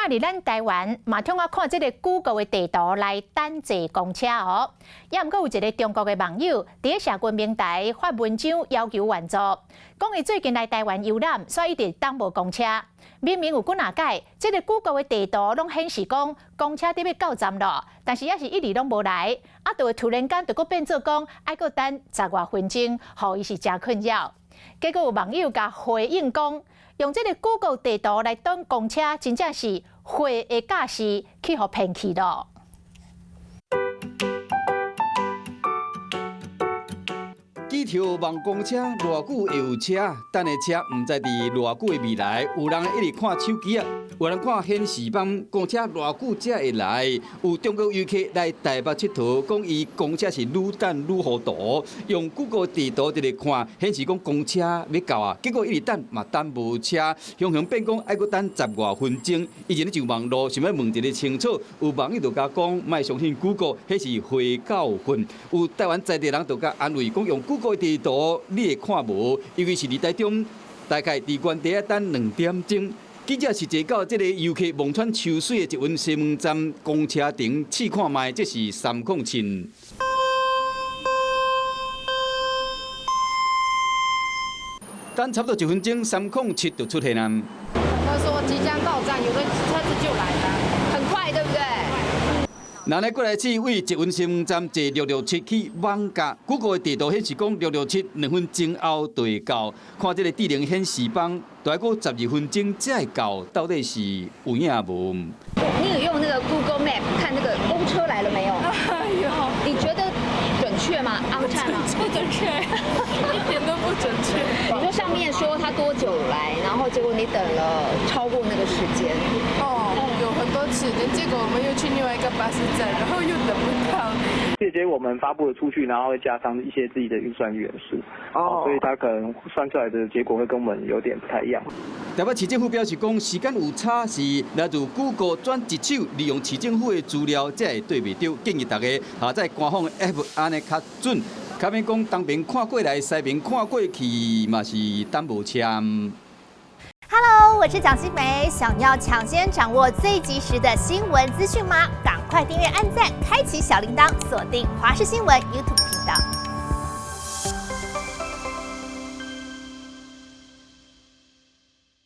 伫咱台湾嘛，通过看这个 Google 的地图来等坐公车哦。也毋过有一个中国的网友伫社群平台发文章要求援助，讲伊最近来台湾游览，所以一直等无公车。明明有几若届，这个 Google 的地图拢显示讲公车得要到站咯，但是也是一直拢无来，就会突然间就变做讲爱搁等10多分钟，互伊是真困扰。结果有网友甲回应讲，用这个 Google 地图来等公车，真正是会的驾驶去互骗去咯。几条望公车偌久会有车，等的车唔知伫偌久的未来，有人一直看手机啊，有人看显示板，公车偌久才会来。有中国游客来台北佚佗，讲伊公车是愈等愈糊涂，用 Google 地图直直看，显示讲公车要到啊，结果一直等嘛等无车，雄雄变讲爱搁等10多分钟。以前咧上网络想要问一个清楚，有网友就甲讲，莫相信 Google， 迄是会教训。有台湾在地人就甲安慰讲，用 Google 地图你会看无，尤其是伫台中，大概伫原地等2点钟。记者是坐到这个游客望穿秋水的一温西门站公车亭试看卖，这是307。等差不多1分钟，307就出现了。他说即将到站，有个车子就来了，很快，对不对？人咧过来试为一温西门站坐667去网甲 ，Google 的地图显示讲667 2分钟后就会到，看这个智能显示板，大概过12分钟才会到，到底是有影无？你有用那个 Google Map 看那个公车来了没有？有。你觉得准确吗？安泰吗？不准确，一点都不准确。你说上面说他多久来，然后结果你等了超过那个时间。有很多次，结果我们又去另外一个巴士站，然后又等不到。这些我们发布了出去，然后会加上一些自己的运算元素，所以它可能算出来的结果会跟我们有点不太一样。台北市政府表示讲，时间有差是来自 Google 转一手利用市政府的资料才会对袂到，建议大家下载官方 App 安尼较准，较免讲东边看过来，西边看过去嘛是等无车。Hello， 我是蒋欣梅。想要抢先掌握最及时的新闻资讯吗？赶快订阅、按赞、开启小铃铛，锁定华视新闻 YouTube 频道。